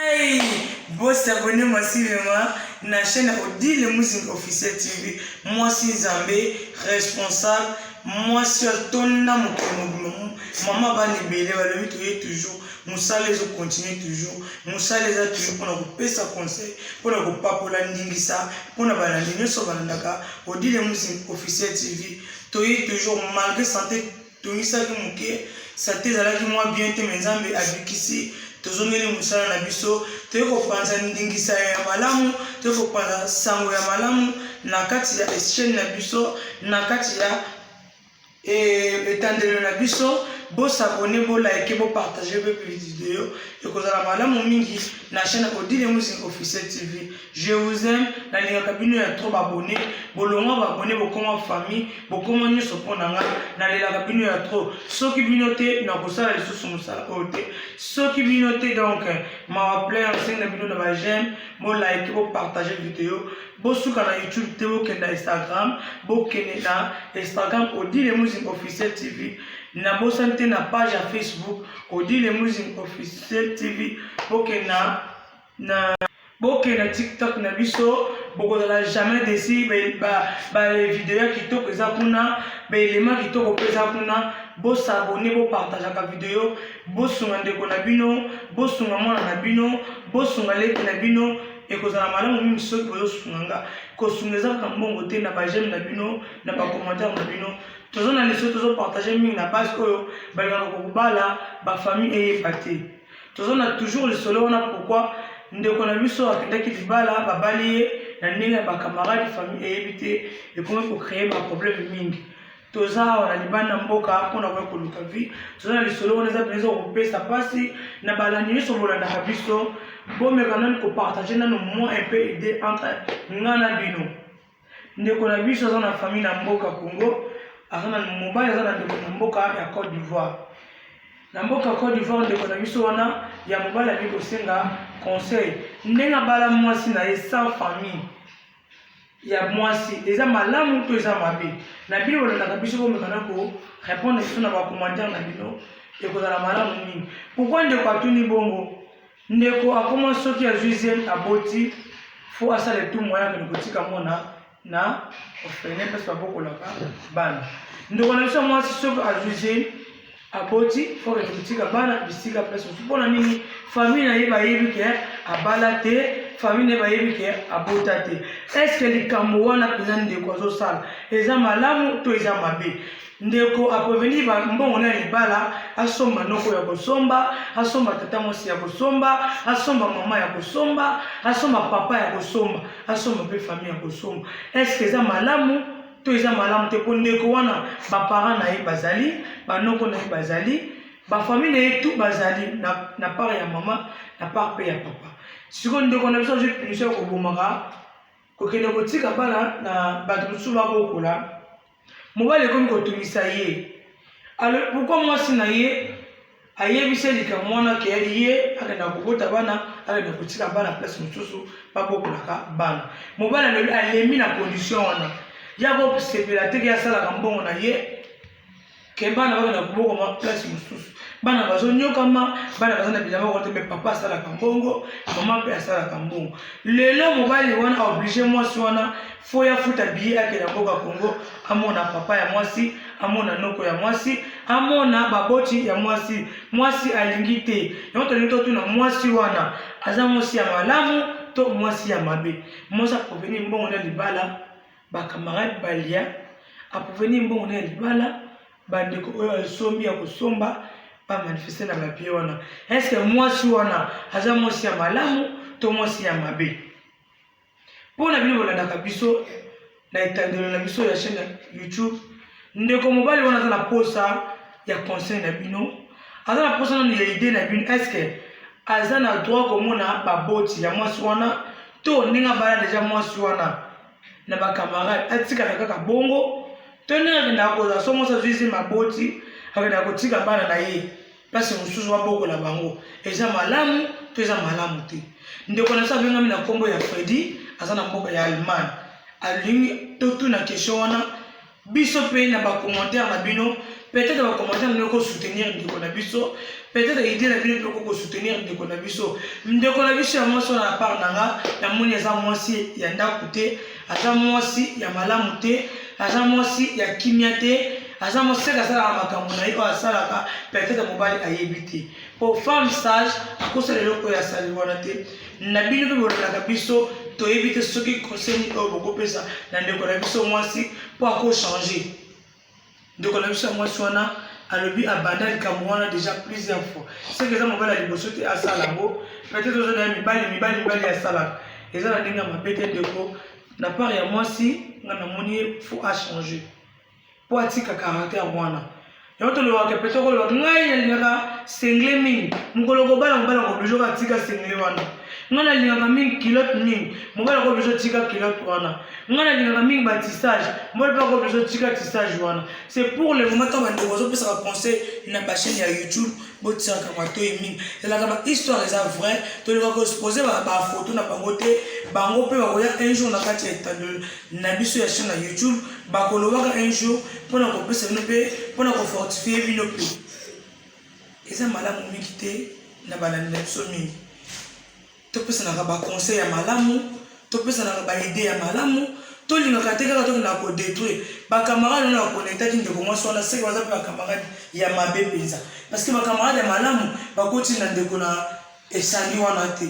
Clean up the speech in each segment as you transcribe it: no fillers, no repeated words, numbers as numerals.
Hey, boss abonné massivement na chaîne Odile Musique Officielle TV. Moi si Zambé, responsable. Moi si Tonna maman va libérer, va le toujours. Moussa les continue toujours. Moussa les a toujours pour nous payer sa conseil, pour nous pas pour la ndingisa, pour nous balancer sur balandaka. Odile Musique Officielle TV. Toye toujours malgré santé, toye ça que mouké, santé zala qui moi bien te mes Zambé abikisi. Tozongeli musala na biso teko panza ndingisa ya malamu teko panza sango ya malamu na kati ya chaîne na biso na kati ya etandelo na biso bo s'abonner bo like bo partager be vidéo et kozala malamu mingi na chaîne Odile Musique Officielle TV. Je vous aime na linga kabino ya trop abonné bolonga ba abonné bo koma famille bo koma nyoso ponanga na linga kabino ya trop soki binote na kosala lisusu musala ote soki binote donc ma plaît en signe na bino na ba j'aime bo like bo partager vidéo bo suka na YouTube te bo kenda Instagram bo kenda na Instagram Odile Musique Officielle TV na bo santé na page à Facebook Odile Musique Officielle TV bo kenda na boke na TikTok na biso boko la jamais desi ba vidéo kitoko eza kuna ba élément kitoko pesa kuna bo s'abonner bo partager ka vidéo bo sunga ndeko na bino bo sunga mwana na bino bo sunga leki na bino et kozala malamu mingi soki bozo sunganga ko sungeza ka mbongo te na ba j'aime na bino na ba commentaire na bino tozo na liso tozo partager mingi na base oyo ba ngana ko bala ba famille eyebate tozo na toujours le solo wana pourquoi ndeko na biso akendaki libala babali na ndenge ba camarade famille eyebite et comment pour créer ba problème mingi toza wana libana mboka mpona ko luka vie toza na lisolo wana za bezo ko pesa pasi na balandi biso bolanda biso bomeka nani ko partager nano moins un peu aider entre ngana bino ndeko na biso za na famille na mboka Congo azana mobile za na ndeko na mboka ya Côte d'Ivoire na mboka Côte d'Ivoire ndeko na biso wana ya mobile abi kosenga conseil ndenga bala mwasi na ye sans famille ya mwasi eza malamu to eza mabe na bino na biso bomeka na ko répondre sur na ba commentaire na bino et ko la malamu mingi pourquoi ndeko atuni bongo ndeko akoma soki ya juizième aboti faut asala tout moyen que kotika mona na ofene parce que boko la bana ndeko na biso mwasi soki a juizième aboti faut que kotika bana bisika place mpona nini famille na yeba yebi ke abala te famille na yebi ke abota te est-ce que likambo wana peza ndeko azo sala eza malamu to eza mabe ndeko apovenir ba mbongo na libala asomba noko ya kosomba asomba tata mosi ya kosomba asomba mama ya kosomba asomba papa ya kosomba asomba pe famille ya kosomba est-ce que eza malamu to eza malamu te po ndeko wana ba parents na ye bazali ba noko na ye bazali ba famille na ye tout bazali na part ya mama na part pe ya papa siko ndeko na biso je punition ko bomaka ko kende ko tika bana na bato mosusu bakokola mobali comme kotumisa ye alors pourquoi moi si na ye ayebisa likambo wana ke ye akenda kobota bana akenda kotika bana place mosusu babokolaka bana mobali alemi na condition wana ya bo sepela te ya sala mbongo na ye ke bana bakenda kobokoma place mosusu bana bazonyokama bana bazana bilamba kote me papa asala kambongo mama pe asala kambongo lelo mobali wana obligé mwasi wana faut ya futa billet akenda mboka Congo amona papa ya mwasi amona noko ya mwasi amona baboti ya mwasi mwasi alingi te yoto nito tuna mwasi wana aza mwasi ya malamu to mwasi ya mabe mwasi apovenir mbongo na libala ba camarade balia apovenir mbongo na libala bandeko oyo sombi ya kosomba pas manifester na mapie wana est-ce que mwasi wana aza mwasi ya malamu to mwasi ya mabe pona bino bolanda biso na etandelo na biso ya chaîne YouTube ndeko mobali wana aza na posa ya conseil na bino aza na posa na ya idée na bino est-ce que aza na droit komona baboti ya mwasi wana to ndinga bala déjà mwasi wana na ba camarade atika kaka bongo to ndinga na koza somo sa juice maboti akenda kotika bana na ye place mosusu babokola bango eza malamu to eza malamu te ndeko na sa venga mina kombo ya Freddy aza na mboka ya Allemagne alingi to na question wana biso pe na ba commentaire na bino peut-être va commenter à soutenir ndeko na biso, peut-être aider la bino pour soutenir ndeko na biso. Ndeko na biso ya mwasi na part nanga na moni eza mwasi ya ndako te, aza mwasi ya malamu te, aza mwasi ya kimia te, aza mwasi kasala makambo na yo asalaka peut-être mobali ayebi te. Pour femme sage akosa lelo ko ya sali wana te. Na bino pe bolaka biso to éviter ce qui concerne beaucoup plus ça dans ndeko na biso mwasi pour encore changer. Donc on a vu ça moi sur un alobi abandonne Cameroun déjà plusieurs fois. C'est que ça mon bala liboso te asalango peut-être aux autres mibali ya sala. Et ça la dinga ma bête ndeko na part ya mwasi ngana moni faut à changer. Pour atika caractère wana. Yoto le wake peut-être ko le ngai ngaka single ming mukolo ko bala ko bijo ka tika single wana. Ngana lingaka mingi kilote mingi mobala ko biso tika kilote wana ngana lingaka mingi batissage mobala ko biso tika tissage wana. C'est pour le moment quand on doit se conseil na ba chaîne ya YouTube botia ka mato mingi la ka histoire eza vrai to le ko exposer ba photo na bango te bango pe ba koya un jour na kati ya tando na biso ya chaîne na YouTube ba ko lobaka un jour pona ko pesa no pe pona ko fortifier bino pe eza malamu mingi te na balandi na biso mingi. Topesa na ba conseil ya malamu, topesa na ba idée ya malamu, to lingaka te kaka to na ko détruire. Ba camarade na ko neta ki ndeko mwasi wana seki baza ba camarade ya mabe penza. Parce que ba camarade ya malamu ba koti na ndeko na esandi wana te.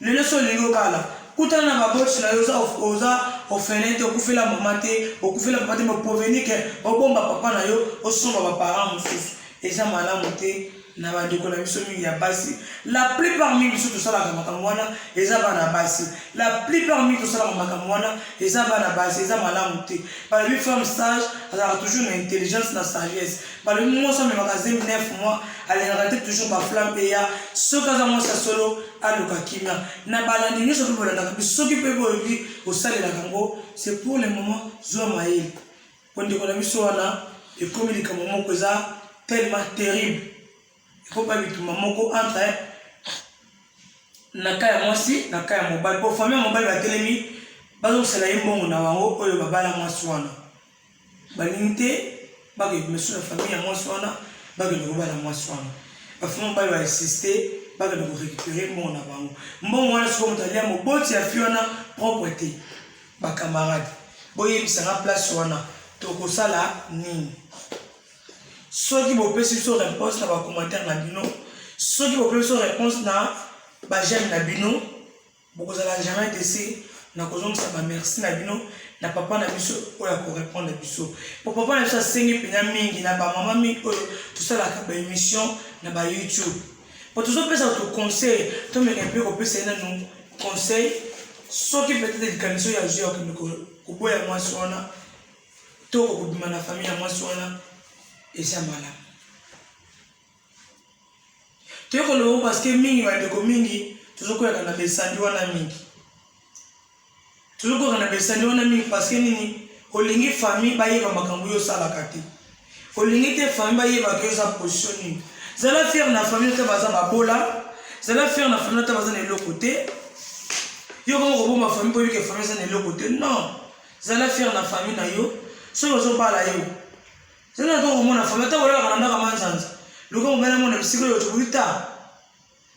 Lelo so lingo kala. Kutana na ba botsi na yoza oza ofenete okufela mama te, okufela papa te mo provenir que obomba papa na yo, osomba ba parents mususu. Eza malamu te. Na ba ndeko na biso mingi ya basi la plupart mingi biso to sala makambo wana eza bana basi la plupart mingi to sala makambo wana eza bana basi eza malamu te par lui femme sage a toujours une intelligence na sagesse par lui moi ça me magasin 9 mois elle a toujours ba flamme et ya ce kaza moi ça solo aluka kimia na balandi ni so to bolanda biso ki pe boyi au sale la kango c'est pour le moment zo maïl pour ndeko na biso wana et comme il comme moment que ça tellement terrible. Il faut pas que maman entre na kaya mwasi na kaya mobile pour famille mobile ba telemi bazo sala yimbo na wango oyo babala mwasi wana balinte ba ke monsieur la famille ya mwasi wana ba ke ko bala mwasi wana ba famille mobile ba insister ba ke ko récupérer mon na bango mbongo wana siko mutalia moboti ya fiona propreté ba camarade boye bisanga place wana to ko sala nini. Ceux qui vont passer sur réponse dans les commentaires na bino, ceux qui vont passer sur réponse na ba j'aime na bino, beaucoup ça la jamais été na kozong ça ba merci na bino na papa na biso oya ko répondre na biso. Pour papa na biso sengi pena mingi na ba maman mingi tout ça la ka émission na ba YouTube. Pour tout ça peut ça te conseil, to me un peu ko pesa na nous conseil, ceux qui peut-être des conditions ya jouer ko boya moi sona to ko bima na famille ya moi sona. Et ça malade. Tu es comme parce que mingi va de mingi toujours quoi qu'on a descendu wana mingi. Toujours quoi qu'on a descendu wana mingi parce que nini olingi famille ba yeba makambo yo sala kati. Olingi te famille ba yeba ke sa position ni. Zala faire na famille te baza ba bola. Zala faire na famille te baza na l'autre côté. Yo comme ko ma famille pour que famille ça na l'autre côté. Non. Zala faire na famille na yo. So yo so bala yo. C'est là donc mon famille ta wala kana ndaka manzanza luko mbele mona bisiko yo tubuita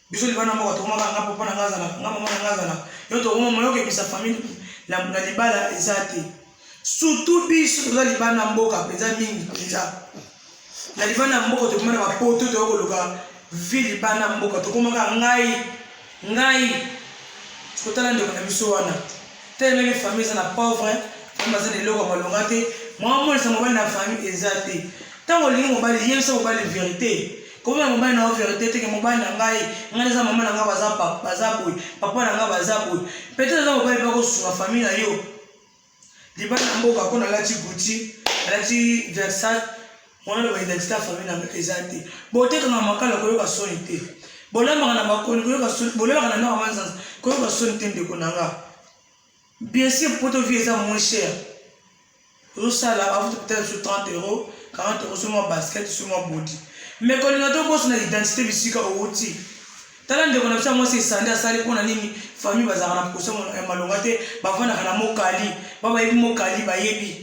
biso libana moko to maka ngapo pona ngaza na ngama mona ngaza na yo to ngoma yo ke bisa famille la libala ezati surtout biso to libana mboka penza mingi penza la libana mboka to mona ba poto to ko luka ville libana mboka to komaka ngai ko tala ndeko na biso wana tele les familles na pauvre on bazana eloko malongate moi ça mobile na famille ezate tant olingi mobile yem ça mobile vérité comment mobile na vérité te que mobile na ngai za mama na nga baza boy papa na nga baza boy peut-être za mobile ba ko sur famille na yo libana mboka ko na lati Gucci lati Versace mwana ba identité famille na ezate bote na makala ko yo ka sonité bolamba na bakoni ko yo ka sonité bolamba na manzanza ko yo ka sonité ndeko na nga bien sûr pour te vivre ça moins cher. Ça là, vous peut-être sur 30 €, 40 € sur mon basket, sur mon body. Mais quand on a deux postes, on a l'identité physique au outil. Talent de connaissance, moi c'est sandé à saler pour nani famille bazar na kosa malongate, bavana kana mokali, baba yebi mokali ba yebi.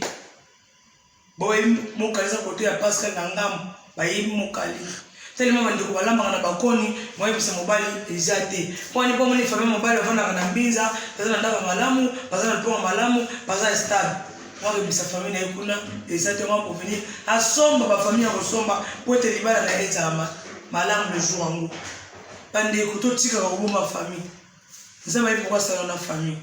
boye mokaliza côté ya Pascal na ngamu bayebi mokali tellement bandeko balambaka na bakoni moyebisa mobali eza te poni po moni famille mobali avandaka na mbinza baza na ndaka malamu baza na liponga malamu baza stable moyebisa famille na ye kuna eza te mwa povenir asomba bafamille ya kosomba po ete libala na ye ezala malamu le jour yango bandeko totikaka kobomba famille nzambe ayebi pourkoi asala na famille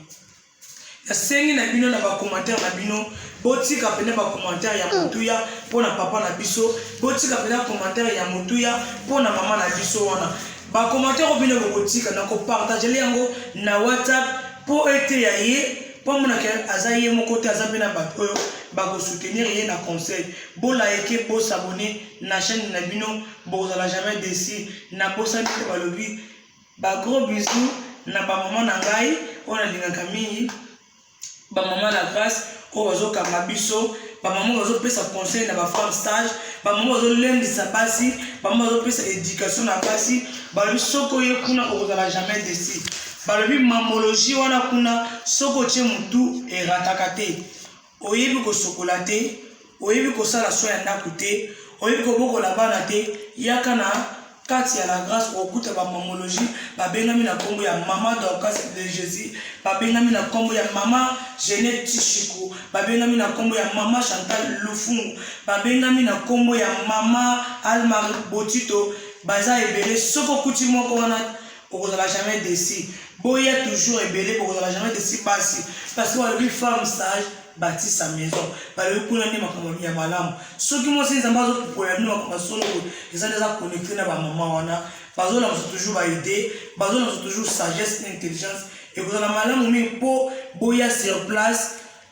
yasengi na bino na bacommentaire na bino botika pene bacommentaire ya motuya mpona papa na biso botika pene commentaire ya motuya mpona mama na biso wana bacommentaire oyo bino bokotika na kopartagele yango na WhatsApp mpo ete ya ye mpo monaka aza ye moko te aza mpe na bato oyo bakosoutenir ye na conseil bolayeke bosabone na chaîne na bino bokozala jamais déçu na bosani te balobi bagros bisous na bamama na ngai oyo nalingaka mingi bamama na grâce oyo bazokanga biso bamama bazopesa conseil na bafemme stage bamama bazolendisa basi bamama bazopesa éducation na basi balobi soki oye kuna okozala jamais déçu balobi mamologie wana kuna soki otie motu erataka te oyebi kosokola te oyebi kosala so ya ndako te oyebi kobokola bana te yaka na kati ya la grâce okuta bamamologie babengami na kombo ya mama Dorcas de Jésus babengami na kombo ya mama Jeanette Tishiku babengami na kombo ya mama Chantal Lufungu babengami na kombo ya mama Almarie Botito baza ebele soko okuti moko wana okozala jamais déçu boya toujours ebele okozala jamais déçu basi parce que balobi femme sage bâtit sa maison balobi kuna nde makambo ya malamu soki mwasi nzambe azopopola bino makambo solo eza nde eza connecté na bamama wana bazolakisa toujours baide bazolakisa toujours sagesse na intelligence ekozala malamu mingi mpo boya sur place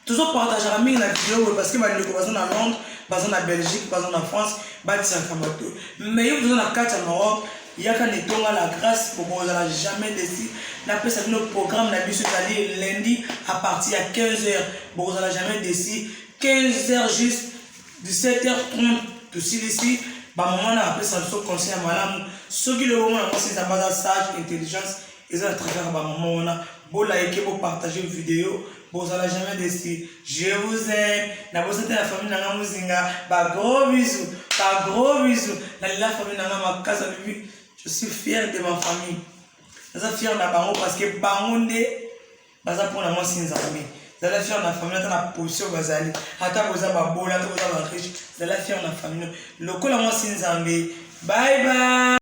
tozopartageaka mingi na video oyo parce que bandeko baza na Londres baza na Belgique baza na France batisaka bato mais yo toza na kati ya Maroc yaka netonga la grâce pour bozala jamais déçu na pesa bino programme na biso ezali lundi à partir ya 15h bozala jamais déçu 15h juste 17h30 tosilisi bamama na bapesa biso conseil ya malamu soki le moment na mwasi nzambe aza sage intelligence eza na travers bamama wana bolayeke bopartage vidéo bozala jamais déçu je vous aime na bosete la famille nanga muzinga gros bisous na la famille nanga makasa bibi. Je suis fier de ma famille. Je suis fier de ma famille parce que bangonde baza pour moi sinzambe. Je suis fier de ma famille dans la position bazali. Hata boza babola, hata boza ba riche. Je suis fier de ma famille. Lokola moi sinzambe. Bye bye.